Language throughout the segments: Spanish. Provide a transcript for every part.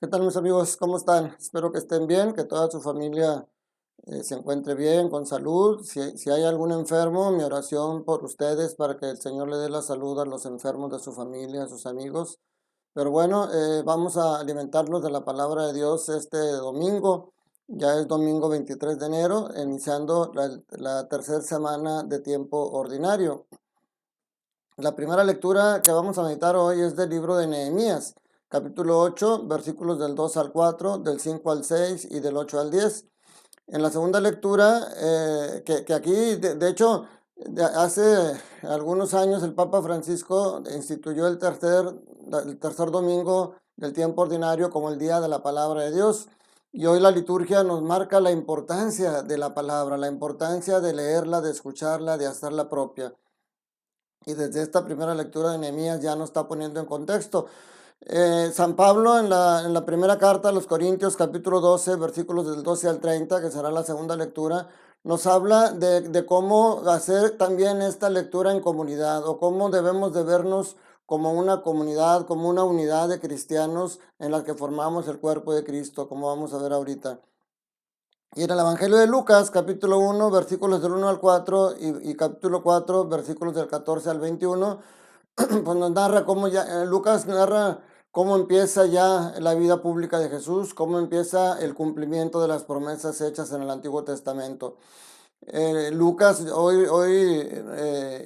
¿Qué tal mis amigos? ¿Cómo están? Espero que estén bien, que toda su familia se encuentre bien, con salud. Si hay algún enfermo, mi oración por ustedes para que el Señor le dé la salud a los enfermos de su familia, a sus amigos. Pero bueno, vamos a alimentarnos de la palabra de Dios este domingo. Ya es domingo 23 de enero, iniciando la tercera semana de tiempo ordinario. La primera lectura que vamos a meditar hoy es del libro de Nehemías, capítulo 8, versículos del 2 al 4, del 5 al 6 y del 8 al 10. En la segunda lectura, que aquí, de hecho, hace algunos años el Papa Francisco instituyó el tercer domingo del tiempo ordinario como el día de la palabra de Dios. Y hoy la liturgia nos marca la importancia de la palabra, la importancia de leerla, de escucharla, de hacerla propia. Y desde esta primera lectura de Nehemías ya nos está poniendo en contexto. San Pablo en la primera carta a los Corintios, capítulo 12, versículos del 12 al 30, que será la segunda lectura, nos habla de cómo hacer también esta lectura en comunidad, o cómo debemos de vernos como una comunidad, como una unidad de cristianos en la que formamos el cuerpo de Cristo, como vamos a ver ahorita. Y en el Evangelio de Lucas, capítulo 1, versículos del 1 al 4 y capítulo 4, versículos del 14 al 21, pues nos narra cómo Lucas narra cómo empieza ya la vida pública de Jesús, cómo empieza el cumplimiento de las promesas hechas en el Antiguo Testamento. Lucas hoy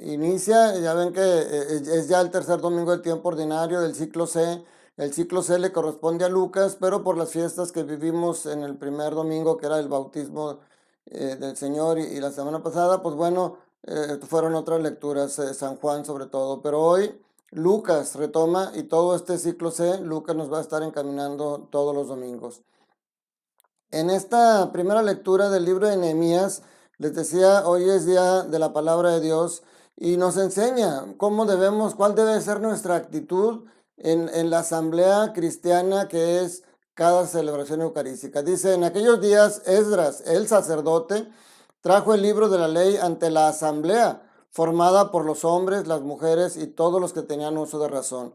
inicia, ya ven que es ya el tercer domingo del tiempo ordinario del ciclo C. El ciclo C le corresponde a Lucas, pero por las fiestas que vivimos en el primer domingo, que era el bautismo del Señor y la semana pasada, pues bueno, fueron otras lecturas, San Juan sobre todo, pero hoy Lucas retoma y todo este ciclo C, Lucas nos va a estar encaminando todos los domingos. En esta primera lectura del libro de Nehemías, les decía, hoy es día de la palabra de Dios y nos enseña cuál debe ser nuestra actitud en la asamblea cristiana que es cada celebración eucarística. Dice, en aquellos días Esdras, el sacerdote, trajo el libro de la ley ante la asamblea, formada por los hombres, las mujeres y todos los que tenían uso de razón.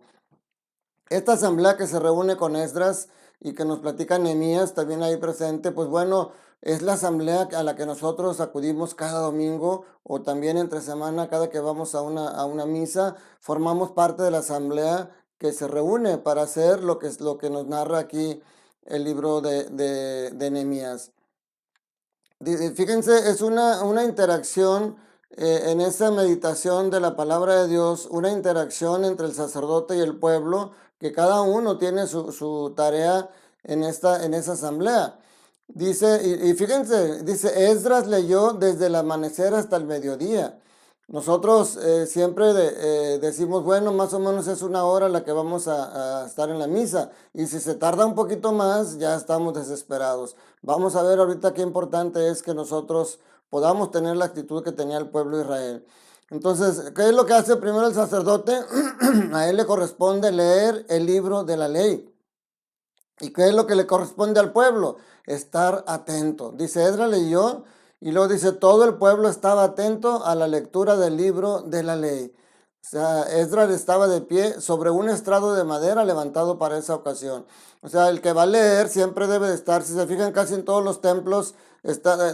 Esta asamblea que se reúne con Esdras y que nos platica Nehemías también ahí presente, pues bueno, es la asamblea a la que nosotros acudimos cada domingo o también entre semana, cada que vamos a una misa, formamos parte de la asamblea que se reúne para hacer lo que nos narra aquí el libro de Nehemías. Fíjense, es una interacción en esa meditación de la palabra de Dios, una interacción entre el sacerdote y el pueblo, que cada uno tiene su tarea en esa asamblea. Dice, y fíjense, dice, Esdras leyó desde el amanecer hasta el mediodía. Nosotros siempre decimos, bueno, más o menos es una hora la que vamos a estar en la misa. Y si se tarda un poquito más, ya estamos desesperados. Vamos a ver ahorita qué importante es que nosotros podamos tener la actitud que tenía el pueblo de Israel. Entonces, ¿qué es lo que hace primero el sacerdote? A él le corresponde leer el libro de la ley. ¿Y qué es lo que le corresponde al pueblo? Estar atento. Dice, Esdras leyó y luego dice, todo el pueblo estaba atento a la lectura del libro de la ley. O sea, Esdras estaba de pie sobre un estrado de madera levantado para esa ocasión. O sea, el que va a leer siempre debe de estar, si se fijan casi en todos los templos,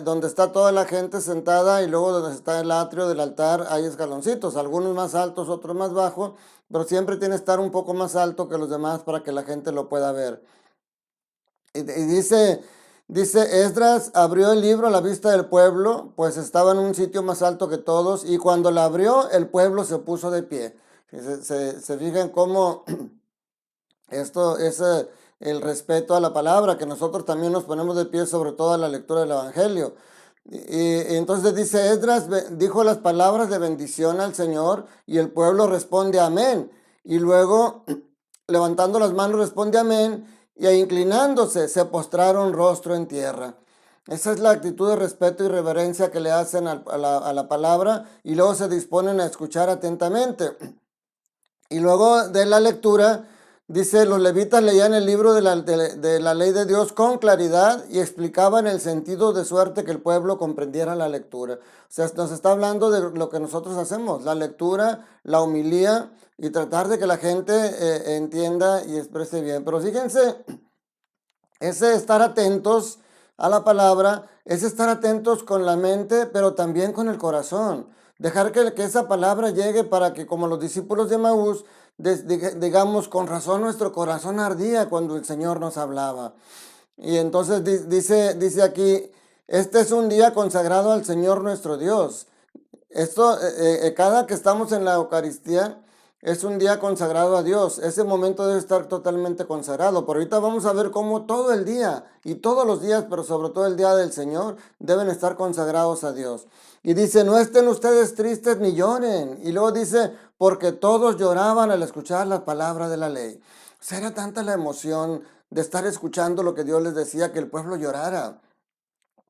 donde está toda la gente sentada y luego donde está el atrio del altar hay escaloncitos, algunos más altos, otros más bajos, pero siempre tiene que estar un poco más alto que los demás para que la gente lo pueda ver. Y dice, Esdras abrió el libro a la vista del pueblo, pues estaba en un sitio más alto que todos, y cuando la abrió, el pueblo se puso de pie. Se fijan cómo esto es el respeto a la palabra, que nosotros también nos ponemos de pie sobre toda la lectura del Evangelio. Y entonces dice, Esdras dijo las palabras de bendición al Señor, y el pueblo responde amén. Y luego, levantando las manos, responde amén, y inclinándose, se postraron rostro en tierra. Esa es la actitud de respeto y reverencia que le hacen a la palabra, y luego se disponen a escuchar atentamente. Y luego de la lectura, dice, los levitas leían el libro de la ley de Dios con claridad y explicaban el sentido de suerte que el pueblo comprendiera la lectura. O sea, nos está hablando de lo que nosotros hacemos, la lectura, la homilía y tratar de que la gente entienda y exprese bien. Pero fíjense Ese estar atentos a la palabra, es estar atentos con la mente, pero también con el corazón. Dejar que esa palabra llegue para que, como los discípulos de Maús, digamos, con razón nuestro corazón ardía cuando el Señor nos hablaba. Y entonces dice aquí, este es un día consagrado al Señor nuestro Dios. Esto, cada que estamos en la Eucaristía, es un día consagrado a Dios. Ese momento debe estar totalmente consagrado. Por ahorita vamos a ver cómo todo el día y todos los días, pero sobre todo el día del Señor, deben estar consagrados a Dios. Y dice, no estén ustedes tristes ni lloren. Y luego dice, porque todos lloraban al escuchar la palabra de la ley. O sea, era tanta la emoción de estar escuchando lo que Dios les decía que el pueblo llorara.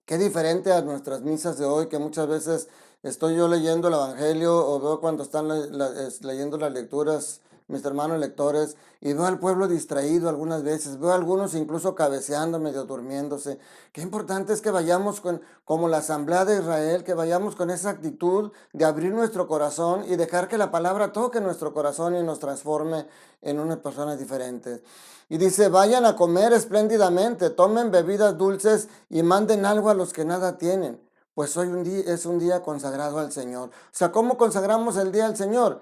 Qué diferente a nuestras misas de hoy, que muchas veces estoy yo leyendo el Evangelio o veo cuando están leyendo las lecturas mis hermanos lectores y veo al pueblo distraído algunas veces, veo a algunos incluso cabeceando, medio durmiéndose. Qué importante es que vayamos como la Asamblea de Israel, que vayamos con esa actitud de abrir nuestro corazón y dejar que la palabra toque nuestro corazón y nos transforme en unas personas diferentes. Y dice, vayan a comer espléndidamente, tomen bebidas dulces y manden algo a los que nada tienen, pues hoy es un día consagrado al Señor. O sea, ¿cómo consagramos el día al Señor?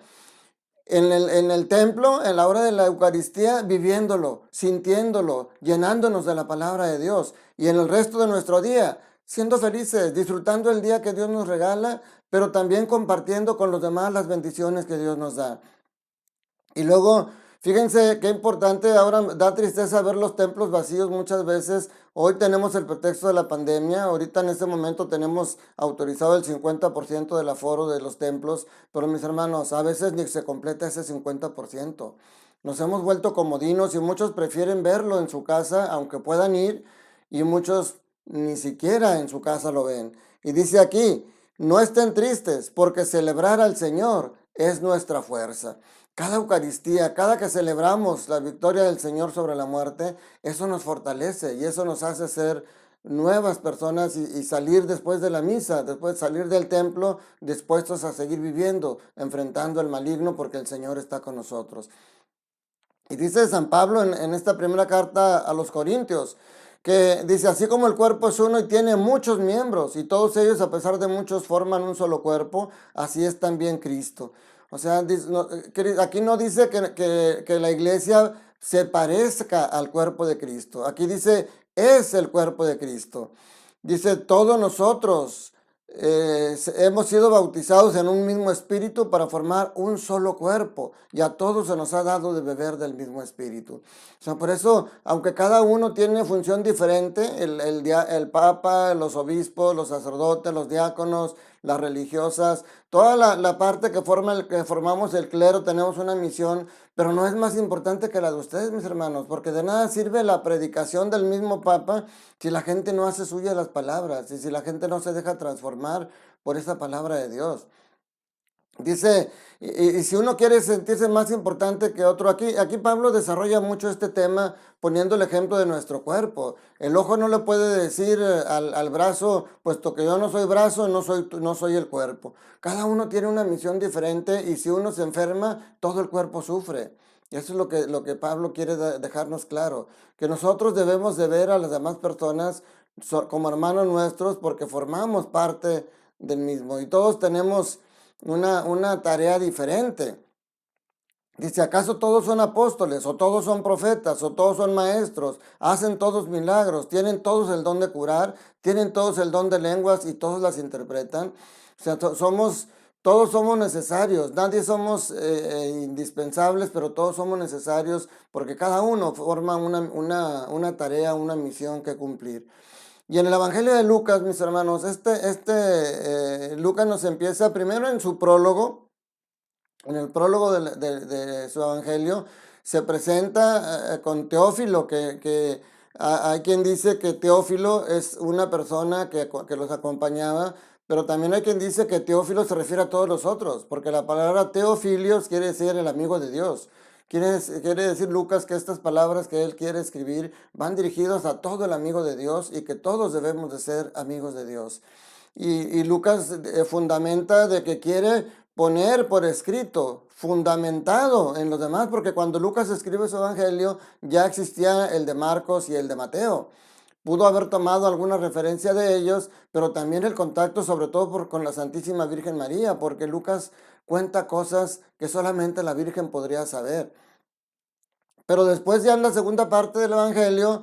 En el templo, en la hora de la Eucaristía, viviéndolo, sintiéndolo, llenándonos de la palabra de Dios. Y en el resto de nuestro día, siendo felices, disfrutando el día que Dios nos regala, pero también compartiendo con los demás las bendiciones que Dios nos da. Y luego, fíjense qué importante, ahora da tristeza ver los templos vacíos muchas veces. Hoy tenemos el pretexto de la pandemia, ahorita en este momento tenemos autorizado el 50% del aforo de los templos, pero mis hermanos, a veces ni se completa ese 50%. Nos hemos vuelto comodinos y muchos prefieren verlo en su casa, aunque puedan ir, y muchos ni siquiera en su casa lo ven. Y dice aquí, no estén tristes, porque celebrar al Señor es nuestra fuerza. Cada Eucaristía, cada que celebramos la victoria del Señor sobre la muerte, eso nos fortalece y eso nos hace ser nuevas personas y salir después de la misa, después salir del templo, dispuestos a seguir viviendo, enfrentando al maligno porque el Señor está con nosotros. Y dice San Pablo en esta primera carta a los Corintios, que dice, así como el cuerpo es uno y tiene muchos miembros, y todos ellos a pesar de muchos forman un solo cuerpo, así es también Cristo. O sea, aquí no dice que la iglesia se parezca al cuerpo de Cristo. Aquí dice, es el cuerpo de Cristo. Dice, todos nosotros hemos sido bautizados en un mismo espíritu para formar un solo cuerpo y a todos se nos ha dado de beber del mismo espíritu. O sea, por eso, aunque cada uno tiene función diferente, el papa, los obispos, los sacerdotes, los diáconos, las religiosas, toda la parte que formamos el clero, tenemos una misión, pero no es más importante que la de ustedes, mis hermanos, porque de nada sirve la predicación del mismo papa si la gente no hace suya las palabras y si la gente no se deja transformar por esa palabra de Dios. Dice, y si uno quiere sentirse más importante que otro, aquí Pablo desarrolla mucho este tema poniendo el ejemplo de nuestro cuerpo. El ojo no le puede decir al brazo, puesto que yo no soy brazo, no soy el cuerpo. Cada uno tiene una misión diferente y si uno se enferma, todo el cuerpo sufre. Y eso es lo que Pablo quiere dejarnos claro, que nosotros debemos de ver a las demás personas como hermanos nuestros porque formamos parte del mismo y todos tenemos una tarea diferente. Dice, ¿acaso todos son apóstoles, o todos son profetas, o todos son maestros? Hacen todos milagros, tienen todos el don de curar, tienen todos el don de lenguas y todos las interpretan. O sea, todos somos necesarios, nadie somos indispensables, pero todos somos necesarios porque cada uno forma una tarea, una misión que cumplir. Y en el Evangelio de Lucas, mis hermanos, Lucas nos empieza primero en su prólogo, en el prólogo de su Evangelio, se presenta con Teófilo, que hay quien dice que Teófilo es una persona que los acompañaba, pero también hay quien dice que Teófilo se refiere a todos los otros, porque la palabra Teofilios quiere decir el amigo de Dios. Quiere decir Lucas que estas palabras que él quiere escribir van dirigidas a todo el amigo de Dios y que todos debemos de ser amigos de Dios. Y Lucas fundamenta de que quiere poner por escrito, fundamentado en los demás, porque cuando Lucas escribe su evangelio ya existía el de Marcos y el de Mateo. Pudo haber tomado alguna referencia de ellos, pero también el contacto sobre todo con la Santísima Virgen María, porque Lucas cuenta cosas que solamente la Virgen podría saber. Pero después ya en la segunda parte del Evangelio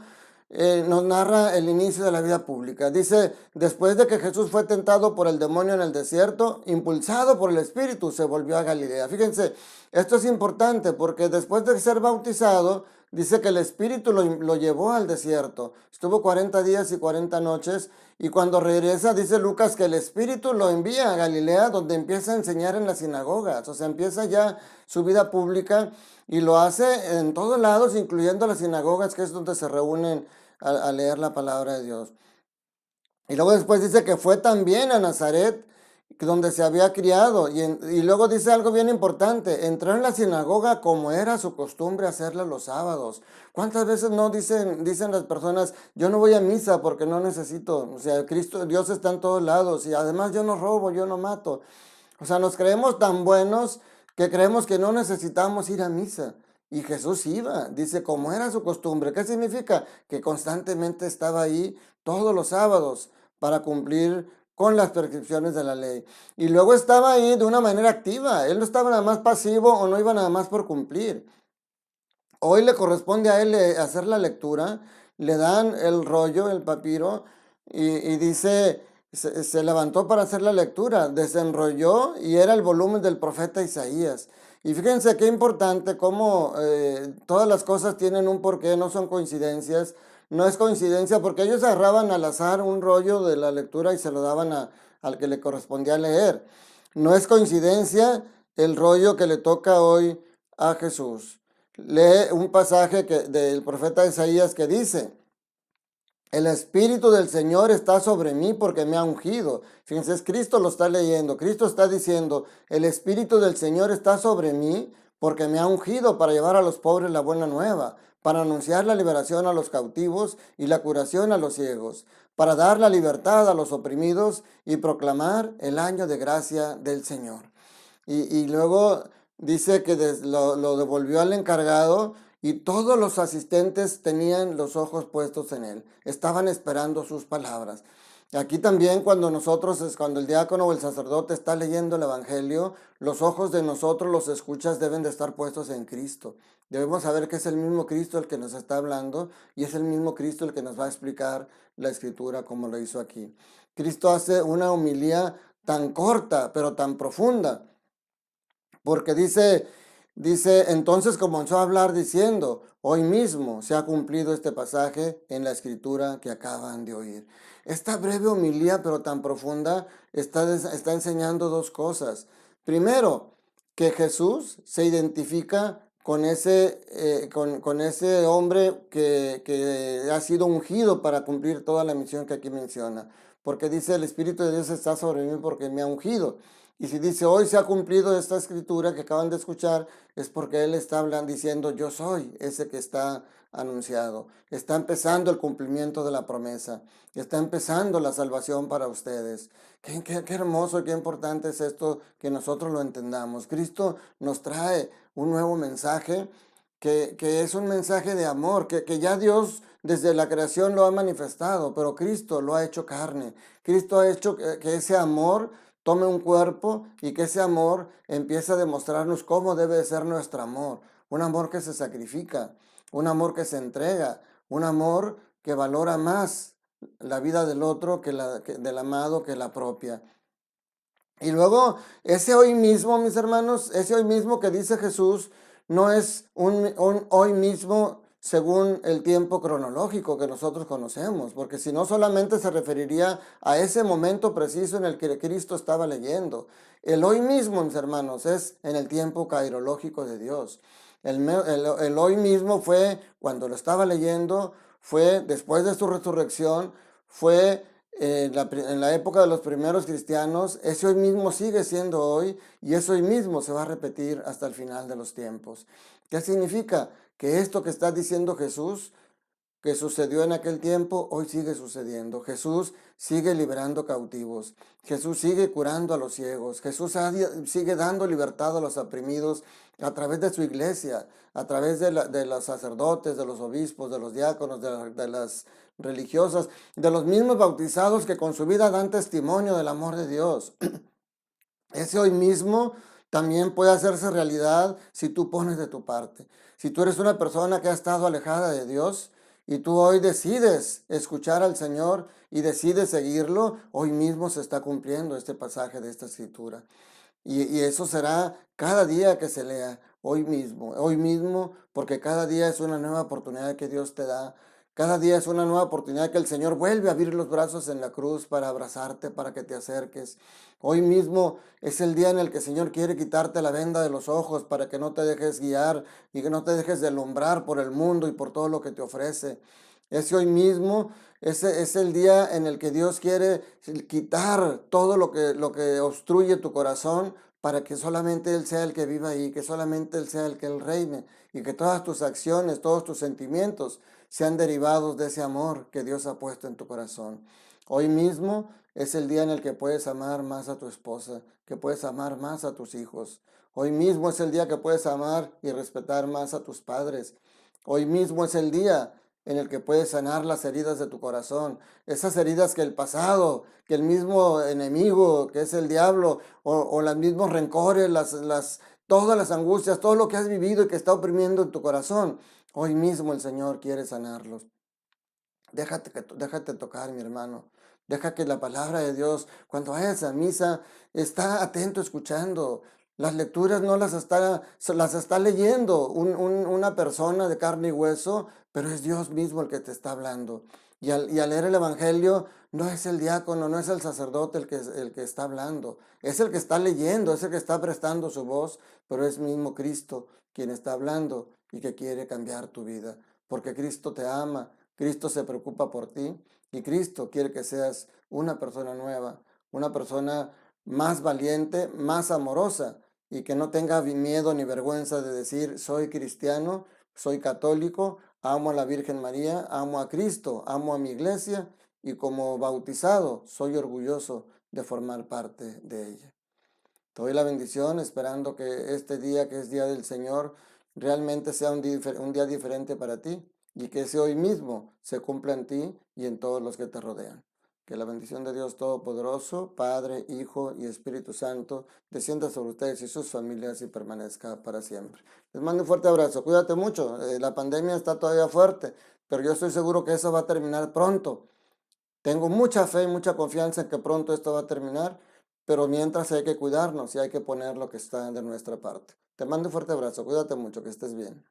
nos narra el inicio de la vida pública. Dice, después de que Jesús fue tentado por el demonio en el desierto, impulsado por el Espíritu, se volvió a Galilea. Fíjense, esto es importante porque después de ser bautizado, dice que el Espíritu lo llevó al desierto. Estuvo 40 días y 40 noches y cuando regresa, dice Lucas que el Espíritu lo envía a Galilea, donde empieza a enseñar en las sinagogas. O sea, empieza ya su vida pública y lo hace en todos lados, incluyendo las sinagogas, que es donde se reúnen a leer la palabra de Dios. Y luego después dice que fue también a Nazaret, donde se había criado. Y luego dice algo bien importante, entró en la sinagoga como era su costumbre hacerla los sábados. ¿Cuántas veces no dicen las personas, yo no voy a misa porque no necesito? O sea, Cristo, Dios está en todos lados y además yo no robo, yo no mato. O sea, nos creemos tan buenos que creemos que no necesitamos ir a misa. Y Jesús iba, dice, como era su costumbre. ¿Qué significa? Que constantemente estaba ahí todos los sábados para cumplir con las prescripciones de la ley. Y luego estaba ahí de una manera activa. Él no estaba nada más pasivo o no iba nada más por cumplir. Hoy le corresponde a él hacer la lectura, le dan el rollo, el papiro, y dice, se levantó para hacer la lectura, desenrolló y era el volumen del profeta Isaías. Y fíjense qué importante cómo todas las cosas tienen un porqué, no son coincidencias. No es coincidencia porque ellos agarraban al azar un rollo de la lectura y se lo daban al que le correspondía leer. No es coincidencia el rollo que le toca hoy a Jesús. Lee un pasaje del profeta Isaías que dice, el Espíritu del Señor está sobre mí porque me ha ungido. Fíjense, es Cristo lo está leyendo. Cristo está diciendo, el Espíritu del Señor está sobre mí porque me ha ungido para llevar a los pobres la buena nueva, para anunciar la liberación a los cautivos y la curación a los ciegos, para dar la libertad a los oprimidos y proclamar el año de gracia del Señor. Y luego dice que lo devolvió al encargado y todos los asistentes tenían los ojos puestos en él. Estaban esperando sus palabras. Aquí también cuando el diácono o el sacerdote está leyendo el evangelio, los ojos de nosotros, los escuchas, deben de estar puestos en Cristo. Debemos saber que es el mismo Cristo el que nos está hablando y es el mismo Cristo el que nos va a explicar la escritura como lo hizo aquí. Cristo hace una homilía tan corta, pero tan profunda. Porque entonces comenzó a hablar diciendo, hoy mismo se ha cumplido este pasaje en la escritura que acaban de oír. Esta breve homilía, pero tan profunda, está enseñando dos cosas. Primero, que Jesús se identifica con con ese hombre que ha sido ungido para cumplir toda la misión que aquí menciona. Porque dice, el Espíritu de Dios está sobre mí porque me ha ungido. Y si dice, hoy se ha cumplido esta escritura que acaban de escuchar, es porque Él está hablando diciendo, yo soy ese que está anunciado. Está empezando el cumplimiento de la promesa. Está empezando la salvación para ustedes. Qué hermoso y qué importante es esto que nosotros lo entendamos. Cristo nos trae un nuevo mensaje que es un mensaje de amor, que ya Dios desde la creación lo ha manifestado, pero Cristo lo ha hecho carne. Cristo ha hecho que ese amor tome un cuerpo y que ese amor empiece a demostrarnos cómo debe ser nuestro amor. Un amor que se sacrifica, un amor que se entrega, un amor que valora más la vida del otro del amado que la propia. Y luego, ese hoy mismo, mis hermanos, ese hoy mismo que dice Jesús, no es un hoy mismo según el tiempo cronológico que nosotros conocemos, porque si no solamente se referiría a ese momento preciso en el que Cristo estaba leyendo. El hoy mismo, mis hermanos, es en el tiempo cairológico de Dios. El hoy mismo fue cuando lo estaba leyendo, fue después de su resurrección, fue en la época de los primeros cristianos. Ese hoy mismo sigue siendo hoy y eso hoy mismo se va a repetir hasta el final de los tiempos. ¿Qué significa? Que esto que está diciendo Jesús que sucedió en aquel tiempo, hoy sigue sucediendo. Jesús sigue liberando cautivos. Jesús sigue curando a los ciegos. Jesús sigue dando libertad a los oprimidos a través de su iglesia, a través de los sacerdotes, de los obispos, de los diáconos, de las religiosas, de los mismos bautizados que con su vida dan testimonio del amor de Dios. Ese hoy mismo también puede hacerse realidad si tú pones de tu parte. Si tú eres una persona que ha estado alejada de Dios y tú hoy decides escuchar al Señor y decides seguirlo, hoy mismo se está cumpliendo este pasaje de esta escritura. Y eso será cada día que se lea, hoy mismo, porque cada día es una nueva oportunidad que Dios te da. Cada día es una nueva oportunidad que el Señor vuelve a abrir los brazos en la cruz para abrazarte, para que te acerques. Hoy mismo es el día en el que el Señor quiere quitarte la venda de los ojos para que no te dejes guiar y que no te dejes deslumbrar por el mundo y por todo lo que te ofrece. Ese hoy mismo ese es el día en el que Dios quiere quitar todo lo que obstruye tu corazón para que solamente Él sea el que viva ahí, que solamente Él sea el que Él reine y que todas tus acciones, todos tus sentimientos sean derivados de ese amor que Dios ha puesto en tu corazón. Hoy mismo es el día en el que puedes amar más a tu esposa, que puedes amar más a tus hijos. Hoy mismo es el día que puedes amar y respetar más a tus padres. Hoy mismo es el día en el que puedes sanar las heridas de tu corazón, esas heridas que el pasado, que el mismo enemigo, que es el diablo, o los mismos rencores, todas las angustias, todo lo que has vivido y que está oprimiendo en tu corazón. Hoy mismo el Señor quiere sanarlos. Déjate tocar, mi hermano. Deja que la palabra de Dios, cuando vayas a misa, está atento escuchando. Las lecturas no las está leyendo una persona de carne y hueso, pero es Dios mismo el que te está hablando. Y al leer el Evangelio, no es el diácono, no es el sacerdote el que está hablando. Es el que está leyendo, es el que está prestando su voz, pero es mismo Cristo quien está hablando y que quiere cambiar tu vida. Porque Cristo te ama, Cristo se preocupa por ti y Cristo quiere que seas una persona nueva, una persona más valiente, más amorosa y que no tenga miedo ni vergüenza de decir soy cristiano, soy católico, amo a la Virgen María, amo a Cristo, amo a mi iglesia y como bautizado soy orgulloso de formar parte de ella. Te doy la bendición esperando que este día, que es Día del Señor, realmente sea un día diferente para ti y que ese hoy mismo se cumpla en ti y en todos los que te rodean. Que la bendición de Dios Todopoderoso, Padre, Hijo y Espíritu Santo, descienda sobre ustedes y sus familias y permanezca para siempre. Les mando un fuerte abrazo. Cuídate mucho. La pandemia está todavía fuerte, pero yo estoy seguro que eso va a terminar pronto. Tengo mucha fe y mucha confianza en que pronto esto va a terminar, pero mientras hay que cuidarnos y hay que poner lo que está de nuestra parte. Te mando un fuerte abrazo, cuídate mucho, que estés bien.